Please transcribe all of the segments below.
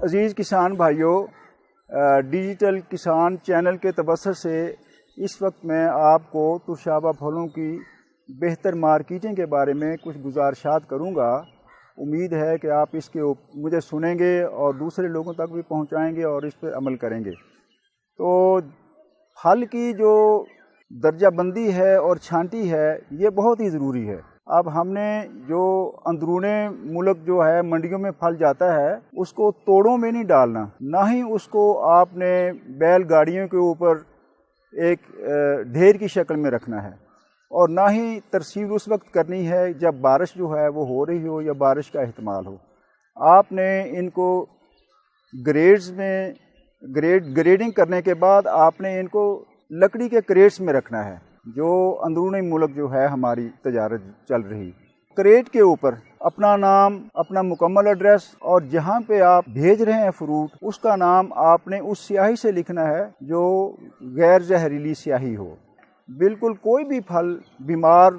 عزیز کسان بھائیوں، ڈیجیٹل کسان چینل کے توسط سے اس وقت میں آپ کو ترشابہ پھلوں کی بہتر مارکیٹنگ کے بارے میں کچھ گزارشات کروں گا۔ امید ہے کہ آپ اس کے مجھے سنیں گے اور دوسرے لوگوں تک بھی پہنچائیں گے اور اس پر عمل کریں گے۔ تو پھل کی جو درجہ بندی ہے اور چھانٹی ہے یہ بہت ہی ضروری ہے۔ اب ہم نے جو اندرون ملک جو ہے منڈیوں میں پھل جاتا ہے اس کو توڑوں میں نہیں ڈالنا، نہ ہی اس کو آپ نے بیل گاڑیوں کے اوپر ایک ڈھیر کی شکل میں رکھنا ہے، اور نہ ہی ترسیل اس وقت کرنی ہے جب بارش جو ہے وہ ہو رہی ہو یا بارش کا احتمال ہو۔ آپ نے ان کو گریڈز میں گریڈنگ کرنے کے بعد آپ نے ان کو لکڑی کے کریٹس میں رکھنا ہے، جو اندرونی ملک جو ہے ہماری تجارت چل رہی۔ کریٹ کے اوپر اپنا نام، اپنا مکمل ایڈریس اور جہاں پہ آپ بھیج رہے ہیں فروٹ اس کا نام آپ نے اس سیاہی سے لکھنا ہے جو غیر زہریلی سیاہی ہو۔ بالکل کوئی بھی پھل بیمار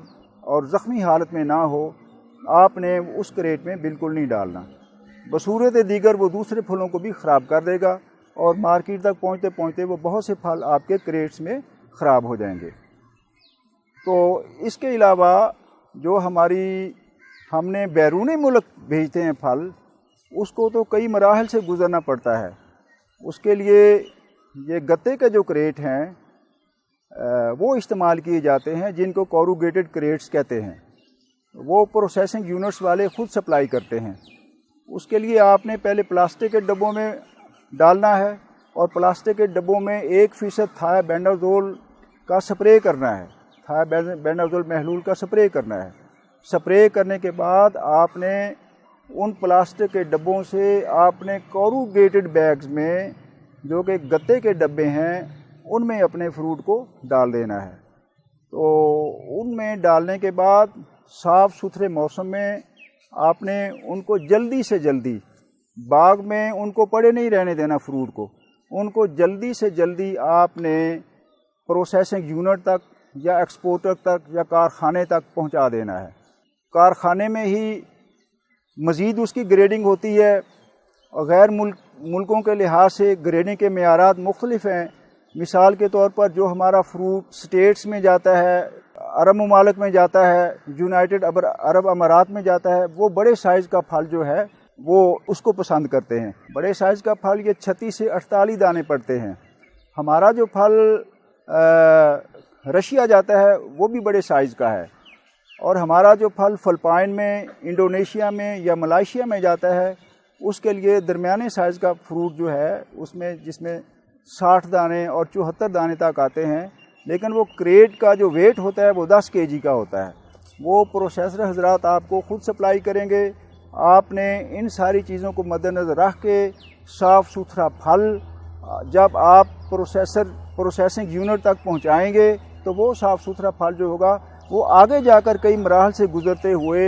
اور زخمی حالت میں نہ ہو آپ نے اس کریٹ میں بالکل نہیں ڈالنا، بصورت دیگر وہ دوسرے پھلوں کو بھی خراب کر دے گا اور مارکیٹ تک پہنچتے پہنچتے وہ بہت سے پھل آپ کے کریٹس میں خراب ہو جائیں گے۔ تو اس کے علاوہ جو ہم نے بیرونی ملک بھیجتے ہیں پھل، اس کو تو کئی مراحل سے گزرنا پڑتا ہے۔ اس کے لیے یہ گتے کے جو کریٹ ہیں وہ استعمال کیے جاتے ہیں، جن کو کوروگیٹڈ کریٹس کہتے ہیں۔ وہ پروسیسنگ یونٹس والے خود سپلائی کرتے ہیں۔ اس کے لیے آپ نے پہلے پلاسٹک کے ڈبوں میں ڈالنا ہے اور پلاسٹک کے ڈبوں میں 1% تھایابینڈازول کا سپرے کرنا ہے، تھایابینڈازول محلول کا سپرے کرنا ہے۔ سپرے کرنے کے بعد آپ نے ان پلاسٹک کے ڈبوں سے آپ نے کوروگیٹڈ بیگز میں جو کہ گتے کے ڈبے ہیں ان میں اپنے فروٹ کو ڈال دینا ہے۔ تو ان میں ڈالنے کے بعد صاف ستھرے موسم میں آپ نے ان کو جلدی سے جلدی باغ میں ان کو پڑے نہیں رہنے دینا، فروٹ کو ان کو جلدی سے جلدی آپ نے پروسیسنگ یونٹ تک یا ایکسپورٹر تک یا کارخانے تک پہنچا دینا ہے۔ کارخانے میں ہی مزید اس کی گریڈنگ ہوتی ہے، اور غیر ملکوں کے لحاظ سے گریڈنگ کے معیارات مختلف ہیں۔ مثال کے طور پر جو ہمارا فروٹ سٹیٹس میں جاتا ہے، عرب ممالک میں جاتا ہے، یونائٹڈ عرب امارات میں جاتا ہے، وہ بڑے سائز کا پھل جو ہے وہ اس کو پسند کرتے ہیں۔ بڑے سائز کا پھل یہ 36 سے 48 دانے پڑتے ہیں۔ ہمارا جو پھل رشیا جاتا ہے وہ بھی بڑے سائز کا ہے، اور ہمارا جو پھل فلپائن میں، انڈونیشیا میں یا ملائیشیا میں جاتا ہے اس کے لیے درمیانے سائز کا فروٹ جو ہے اس میں جس میں 60 دانے اور 74 دانے تک آتے ہیں، لیکن وہ کریٹ کا جو ویٹ ہوتا ہے وہ 10 kg کا ہوتا ہے۔ وہ پروسیسر حضرات آپ کو خود سپلائی کریں گے۔ آپ نے ان ساری چیزوں کو مد نظر رکھ کے صاف ستھرا پھل جب آپ پروسیسنگ یونٹ تک پہنچائیں گے تو وہ صاف ستھرا پھل جو ہوگا وہ آگے جا کر کئی مراحل سے گزرتے ہوئے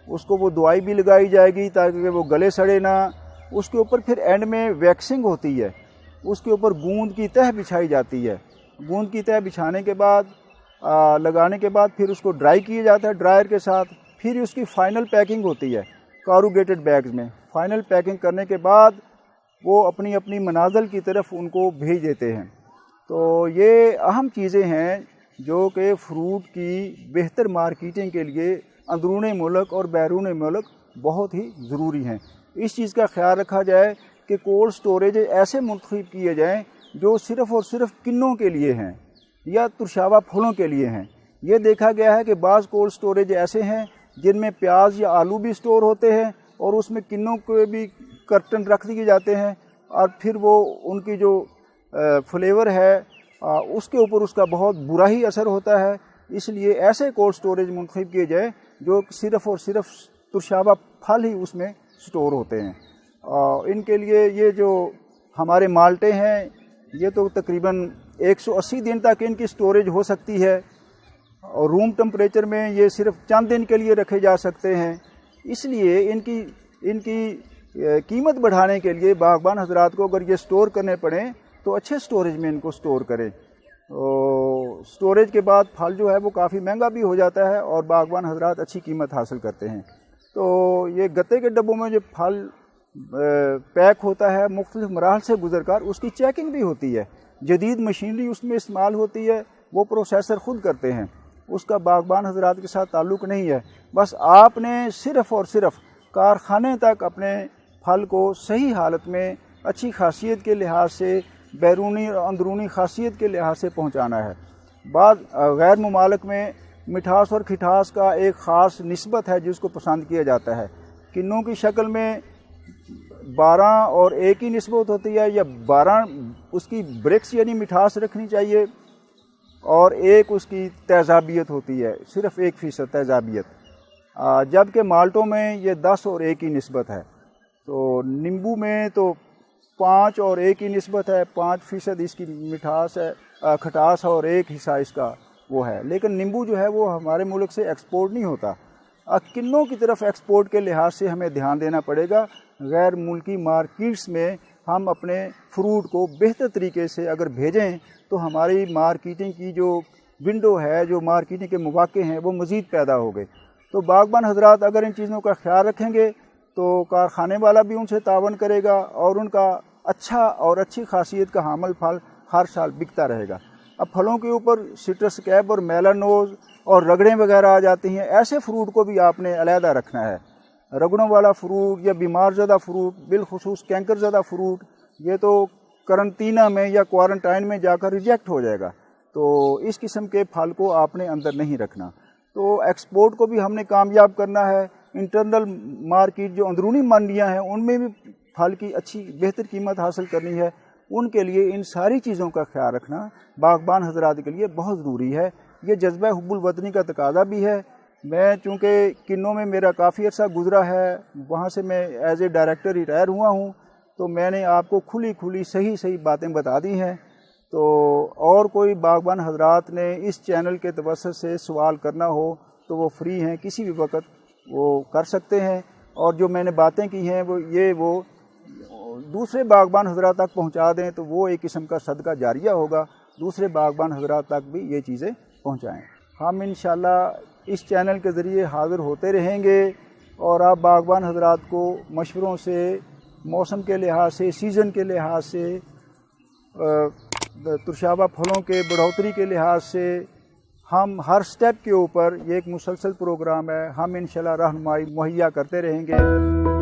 اس کو وہ دوائی بھی لگائی جائے گی تاکہ وہ گلے سڑے نہ۔ اس کے اوپر پھر اینڈ میں ویکسنگ ہوتی ہے، اس کے اوپر گوند کی تہ بچھائی جاتی ہے۔ گوند کی تہ بچھانے کے بعد لگانے کے بعد پھر اس کو ڈرائی کیا جاتا ہے ڈرائر کے ساتھ، پھر اس کی فائنل پیکنگ ہوتی ہے کوروگیٹڈ بیگز میں۔ فائنل پیکنگ کرنے کے بعد وہ اپنی اپنی منازل کی طرف ان کو بھیج دیتے ہیں۔ تو یہ اہم چیزیں ہیں جو کہ فروٹ کی بہتر مارکیٹنگ کے لیے اندرون ملک اور بیرون ملک بہت ہی ضروری ہیں۔ اس چیز کا خیال رکھا جائے کہ کولڈ سٹوریج ایسے منتخب کیے جائیں جو صرف اور صرف کنوں کے لیے ہیں یا ترشابہ پھلوں کے لیے ہیں۔ یہ دیکھا گیا ہے کہ بعض کولڈ سٹوریج ایسے ہیں جن میں پیاز یا آلو بھی سٹور ہوتے ہیں اور اس میں کنوں کے بھی کرٹن رکھ دیے جاتے ہیں، اور پھر وہ ان کی جو فلیور ہے اس کے اوپر اس کا بہت برا ہی اثر ہوتا ہے۔ اس لیے ایسے کولڈ سٹوریج منتخب کیے جائیں جو صرف اور صرف ترشابہ پھل ہی اس میں سٹور ہوتے ہیں۔ ان کے لیے یہ جو ہمارے مالٹے ہیں یہ تو تقریباً 180 دن تک ان کی سٹوریج ہو سکتی ہے، اور روم ٹمپریچر میں یہ صرف چند دن کے لیے رکھے جا سکتے ہیں۔ اس لیے ان کی قیمت بڑھانے کے لیے باغبان حضرات کو اگر یہ سٹور کرنے پڑیں تو اچھے سٹوریج میں ان کو سٹور کریں۔ سٹوریج کے بعد پھل جو ہے وہ کافی مہنگا بھی ہو جاتا ہے اور باغبان حضرات اچھی قیمت حاصل کرتے ہیں۔ تو یہ گتے کے ڈبوں میں جو پھل پیک ہوتا ہے مختلف مراحل سے گزر کر اس کی چیکنگ بھی ہوتی ہے، جدید مشینری اس میں استعمال ہوتی ہے، وہ پروسیسر خود کرتے ہیں، اس کا باغبان حضرات کے ساتھ تعلق نہیں ہے۔ بس آپ نے صرف اور صرف کارخانے تک اپنے پھل کو صحیح حالت میں اچھی خاصیت کے لحاظ سے، بیرونی اور اندرونی خاصیت کے لحاظ سے پہنچانا ہے۔ بعض غیر ممالک میں مٹھاس اور کھٹاس کا ایک خاص نسبت ہے جس کو پسند کیا جاتا ہے، کنوں کی شکل میں 12 اور 1 کی نسبت ہوتی ہے، یا 12 اس کی برکس یعنی مٹھاس رکھنی چاہیے، اور 1 اس کی تیزابیت ہوتی ہے، صرف 1% تیزابیت، جبکہ مالٹوں میں یہ 10 اور 1 کی نسبت ہے۔ تو نیمبو میں تو 5 اور 1 کی نسبت ہے، 5% اس کی مٹھاس ہے، کھٹاس، اور 1 حصہ اس کا وہ ہے، لیکن نیمبو جو ہے وہ ہمارے ملک سے ایکسپورٹ نہیں ہوتا۔ کنوں کی طرف ایکسپورٹ کے لحاظ سے ہمیں دھیان دینا پڑے گا۔ غیر ملکی مارکیٹس میں ہم اپنے فروٹ کو بہتر طریقے سے اگر بھیجیں تو ہماری مارکیٹنگ کی جو ونڈو ہے، جو مارکیٹنگ کے مواقع ہیں، وہ مزید پیدا ہو گئے۔ تو باغبان حضرات اگر ان چیزوں کا خیال رکھیں گے تو کارخانے والا بھی ان سے تعاون کرے گا، اور ان کا اچھا اور اچھی خاصیت کا حامل پھل ہر سال بکتا رہے گا۔ اب پھلوں کے اوپر سٹرس کیپ اور میلانوز اور رگڑیں وغیرہ آ جاتی ہیں، ایسے فروٹ کو بھی آپ نے علیحدہ رکھنا ہے۔ رگڑوں والا فروٹ یا بیمار زدہ فروٹ، بالخصوص کینکر زدہ فروٹ، یہ تو قرنطینہ میں یا کوارنٹائن میں جا کر ریجیکٹ ہو جائے گا، تو اس قسم کے پھل کو آپ نے اندر نہیں رکھنا۔ تو ایکسپورٹ کو بھی ہم نے کامیاب کرنا ہے، انٹرنل مارکیٹ جو اندرونی منڈیاں ہیں ان میں بھی پھل کی اچھی بہتر قیمت حاصل کرنی ہے، ان کے لیے ان ساری چیزوں کا خیال رکھنا باغبان حضرات کے لیے بہت ضروری ہے۔ یہ جذبہ حب الوطنی کا تقاضا بھی ہے۔ میں چونکہ کنوں میں میرا کافی عرصہ گزرا ہے، وہاں سے میں ایز اے ڈائریکٹر ریٹائر ہوا ہوں، تو میں نے آپ کو کھلی صحیح باتیں بتا دی ہیں۔ تو اور کوئی باغبان حضرات نے اس چینل کے توسط سے سوال کرنا ہو تو وہ فری ہیں، کسی بھی وقت وہ کر سکتے ہیں، اور جو میں نے باتیں کی ہیں وہ دوسرے باغبان حضرات تک پہنچا دیں تو وہ ایک قسم کا صدقہ جاریہ ہوگا، دوسرے باغبان حضرات تک بھی یہ چیزیں پہنچائیں۔ ہم انشاءاللہ اس چینل کے ذریعے حاضر ہوتے رہیں گے، اور آپ باغبان حضرات کو مشوروں سے، موسم کے لحاظ سے، سیزن کے لحاظ سے، ترشابہ پھلوں کے بڑھوتری کے لحاظ سے، ہم ہر سٹیپ کے اوپر، یہ ایک مسلسل پروگرام ہے، ہم انشاءاللہ رہنمائی مہیا کرتے رہیں گے۔